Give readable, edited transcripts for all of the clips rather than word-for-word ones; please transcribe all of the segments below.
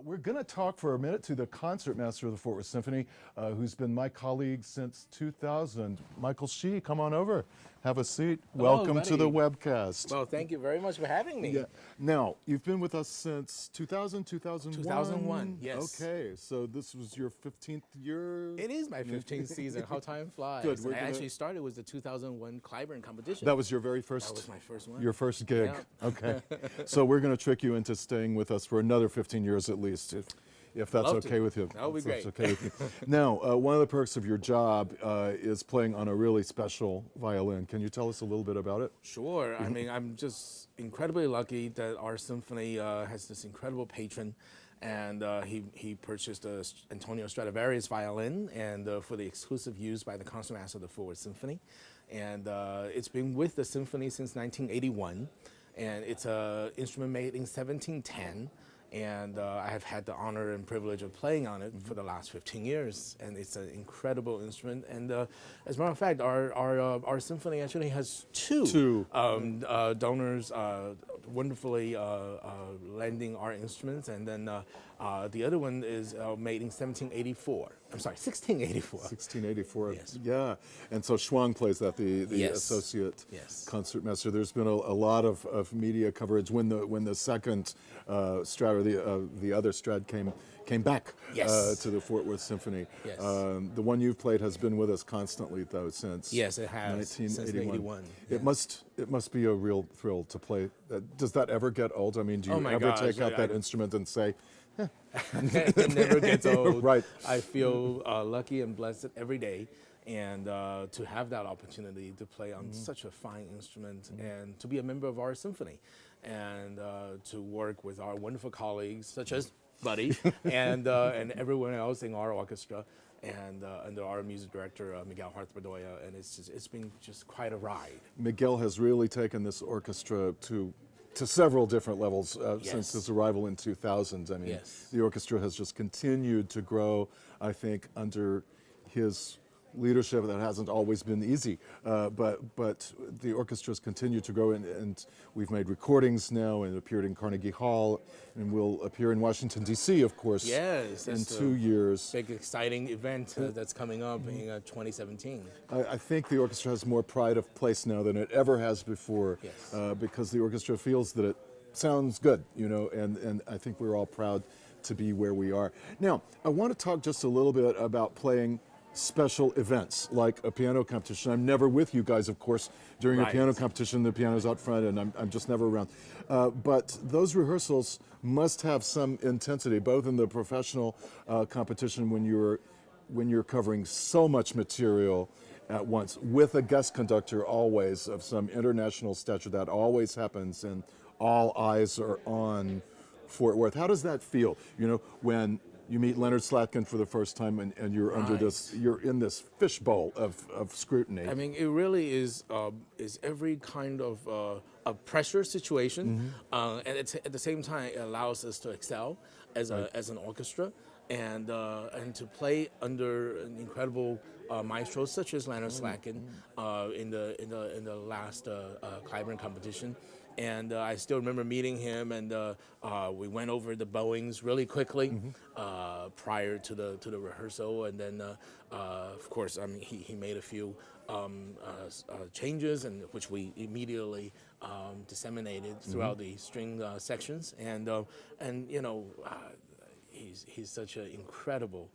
We're going to talk for a minute to the concertmaster of the Fort Worth Symphony, who's been my colleague since 2000. Michael Shih, come on over. Have a seat. Hello, Welcome to the Webcast. Well, thank you very much for having me. Yeah. Now, you've been with us since 2000, 2001? 2001, yes. Okay, so this was your 15th year? It is my 15th season. How time flies. Good. I actually started with the 2001 Cliburn competition. That was your very first? That was my first one. Your first gig? Yeah. Okay. So we're going to trick you into staying with us for another 15 years at least, if that's Love okay to. with you. That would be great. Okay with you. Now, one of the perks of your job is playing on a really special violin. Can you tell us a little bit about it? Sure. I mean, I'm just incredibly lucky that our symphony has this incredible patron, and he purchased a Antonio Stradivarius violin, and for the exclusive use by the concertmaster of the Fort Worth Symphony, and it's been with the symphony since 1981, and it's an instrument made in 1710. And I have had the honor and privilege of playing on it for the last 15 years, and it's an incredible instrument. And as a matter of fact, our symphony actually has two donors wonderfully lending our instruments, and then the other one is made in 1784. I'm sorry, 1684. 1684. Yes. Yeah. And so Schwang plays that, the Yes. associate Yes. concertmaster. There's been a lot of media coverage when the second Strad, or the other Strad came back Yes. to the Fort Worth Symphony. Yes. The one you've played has been with us constantly though since Yes, it has. 1981. Since 81. It must be a real thrill to play. Does that ever get old? I mean, do you Oh my ever gosh, take out that instrument and say, It never gets old. Right. I feel lucky and blessed every day, and to have that opportunity to play on such a fine instrument, and to be a member of our symphony, and to work with our wonderful colleagues such as Buddy and everyone else in our orchestra, and under our music director Miguel Bedoya, and it's been just quite a ride. Miguel has really taken this orchestra to several different levels since his arrival in 2000. I mean, Yes. the orchestra has just continued to grow, I think, under his leadership. That hasn't always been easy, but the orchestra's continued to grow, and we've made recordings now and appeared in Carnegie Hall, and we'll appear in Washington, D.C., of course, Yes, in that's 2 years. Big exciting event that's coming up in 2017. I think the orchestra has more pride of place now than it ever has before, Yes. because the orchestra feels that it sounds good, and I think we're all proud to be where we are. Now, I want to talk just a little bit about playing special events like a piano competition. I'm never with you guys, of course, during a Right. piano competition. The piano's out front, and I'm just never around. But those rehearsals must have some intensity, both in the professional competition when you're covering so much material at once, with a guest conductor always of some international stature. That always happens, and all eyes are on Fort Worth. How does that feel? When you meet Leonard Slatkin for the first time, and you're under you're in this fishbowl of scrutiny. I mean, it really is every kind of a pressure situation, and at the same time, it allows us to excel as an orchestra, and to play under an incredible maestros such as Leonard Slatkin in the last Cliburn competition. And I still remember meeting him, and we went over the bowings really quickly prior to the rehearsal, and then of course, I mean, he made a few changes, and which we immediately disseminated throughout the string sections, and he's such an incredible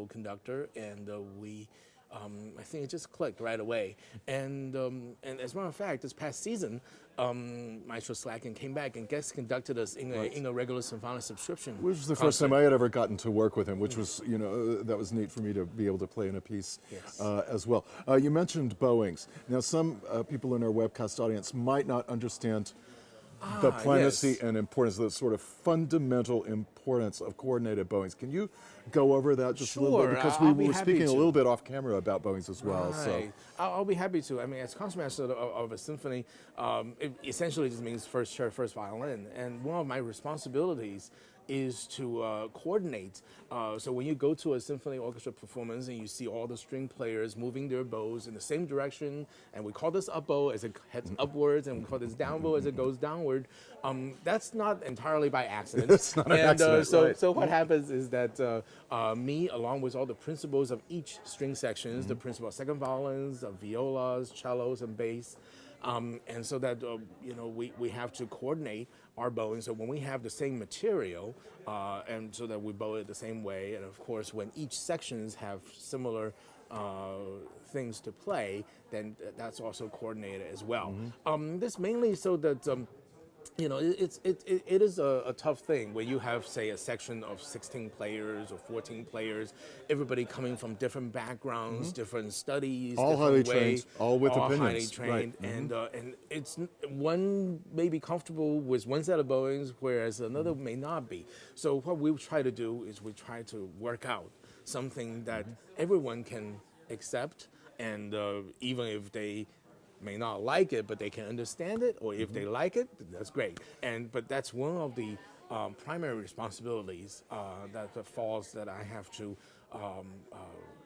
conductor, and I think it just clicked right away. And as a matter of fact, this past season, Maestro Slatkin came back and guest conducted us in a regular symphonic subscription. Which was the first time I had ever gotten to work with him, which was, that was neat for me to be able to play in a piece as well. You mentioned bowings. Now, some people in our webcast audience might not understand the primacy and importance, the sort of fundamental importance of coordinated bowings. Can you go over that just a little bit? Because we were speaking a little bit off camera about bowings as well. Right. So I'll be happy to. I mean, as concertmaster of a symphony, it essentially just means first chair, first violin. And one of my responsibilities is to coordinate. So when you go to a symphony orchestra performance and you see all the string players moving their bows in the same direction, and we call this up bow as it heads upwards, and we call this down bow as it goes downward, that's not entirely by accident. It's not an accident, right. So what happens is that me, along with all the principals of each string sections, the principal of second violins, of violas, cellos, and bass, and so that we have to coordinate our bowing. So when we have the same material, and so that we bow it the same way, and of course when each sections have similar things to play, then that's also coordinated as well. This mainly so that. It is a tough thing when you have, say, a section of 16 players or 14 players, everybody coming from different backgrounds, different studies, all different highly trained, all with opinions. Highly trained, right. and it's one may be comfortable with one set of bowings, whereas another may not be. So what we try to do is we try to work out something that everyone can accept, and even if they may not like it, but they can understand it, or if they like it, that's great. But that's one of the primary responsibilities that falls that I have to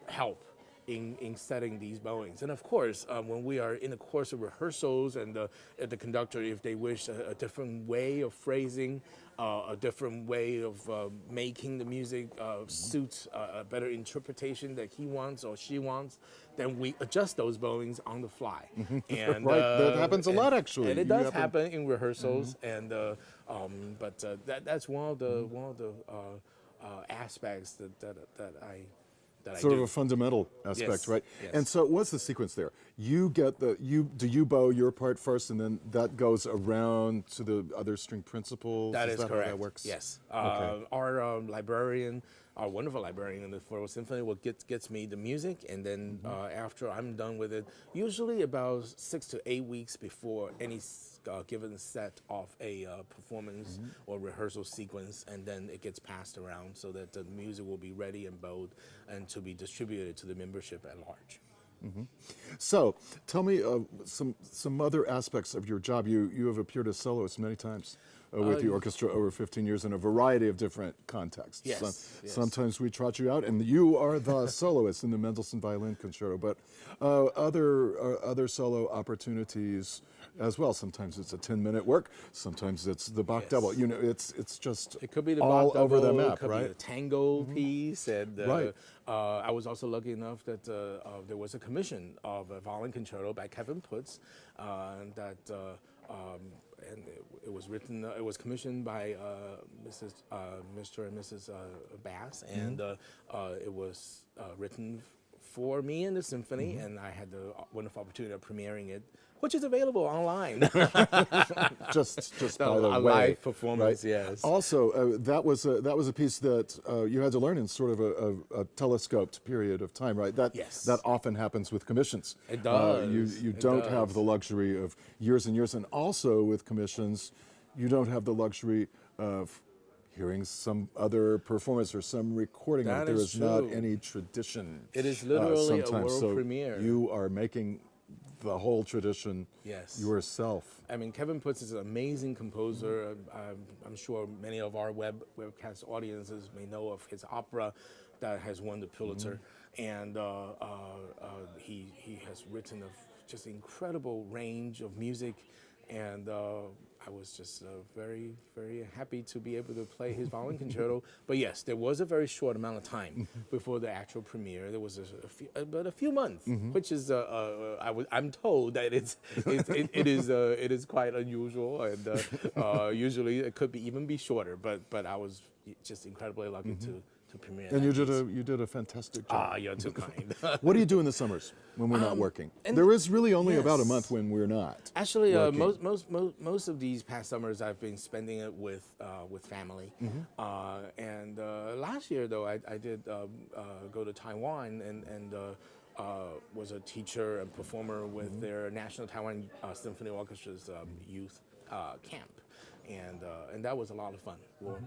help in setting these bowings. And of course, when we are in the course of rehearsals, and the conductor, if they wish a different way of phrasing, a different way of making the music suit a better interpretation that he wants or she wants, then we adjust those bowings on the fly. And right, that happens a lot, actually. And it does happen in rehearsals. And but that's one of the aspects that I. Sort of a fundamental aspect, Yes, right? yes. And so what's the sequence there? You get do you bow your part first, and then that goes around to the other string principals? That is that correct. How that works? Yes. Okay. Our librarian, our wonderful librarian in the Worth Symphony, gets me the music, and then after I'm done with it, usually about 6 to 8 weeks before any given set of a performance or rehearsal sequence, and then it gets passed around so that the music will be ready and bowed and to be distributed to the membership at large. So tell me some other aspects of your job. You have appeared as soloist many times with the orchestra over 15 years in a variety of different contexts. Yes, yes. Sometimes we trot you out, and you are the soloist in the Mendelssohn Violin Concerto, but other solo opportunities as well. Sometimes it's a 10-minute work. Sometimes it's the Bach double. It's just it could be the all Bach over the double, map, it could right? be a tango piece, and Right. I was also lucky enough that there was a commission of a violin concerto by Kevin Putz, and it was written. It was commissioned by Mr. and Mrs. Bass, and it was written for me and the symphony, and I had the wonderful opportunity of premiering it, which is available online. just by the a way, live performance, right? yes. Also, that was a piece that you had to learn in sort of a telescoped period of time, right? Yes. That often happens with commissions. It does. You It don't does. have the luxury of years and years, and also with commissions, you don't have the luxury of hearing some other performance or some recording. That There is is not true. any tradition. It is literally a sometimes. world So premiere. You are making the whole tradition Yes. yourself. I mean, Kevin Putz is an amazing composer. I'm sure many of our webcast audiences may know of his opera that has won the Pulitzer, and he has written a just incredible range of music, and I was just very, very happy to be able to play his violin concerto. But yes, there was a very short amount of time before the actual premiere. There was about a few months, which is I'm told that it is quite unusual, and usually it could even be shorter. But I was just incredibly lucky to premiere. And that you did a fantastic job. Ah, you're too kind. What do you do in the summers when we're not working? and- There is really only about a Yes. month when we're not. Actually, working. most of these past summers I've been spending it with family. And last year though I did go to Taiwan and was a teacher and performer with their National Taiwan Symphony Orchestra's youth camp. And that was a lot of fun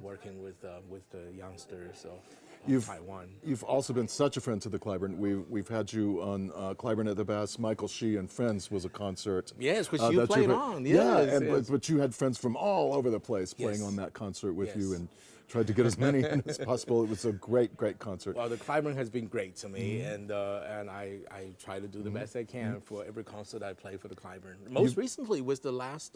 working with the youngsters of Taiwan. You've also been such a friend to the Cliburn. We've had you on Cliburn at the Bass. Michael Shih and Friends was a concert. Yes, which you that played played- on. Yeah, Yes, yes. but you had friends from all over the place playing Yes. on that concert with you, Yes. and tried to get as many in as possible. It was a great, great concert. Well, the Cliburn has been great to me, and I try to do the best I can for every concert I play for the Cliburn. Most recently was the last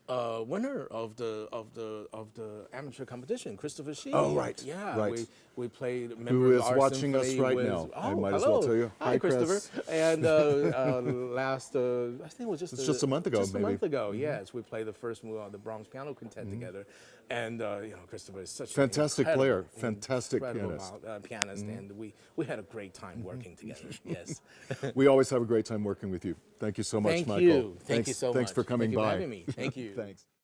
winner of the amateur competition, Christopher Shih. Oh, right. Yeah, Right. we played. Who is our watching us symphony right with, now? Oh, I might hello. as well tell you. Hi, Hi, Christopher. Chris. And last, I think it was just a month ago, Just maybe. a month ago, yes. We played the first move on the Bronx Piano Quintet together, and Christopher is such Fantastic an incredible, player, fantastic incredible pianist. pianist, and we had a great time working together. Yes. We always have a great time working with you. Thank you so much, Thank Michael. you. Thank you so much. Thanks for coming Thank you by. for having me. Thank you. Thanks.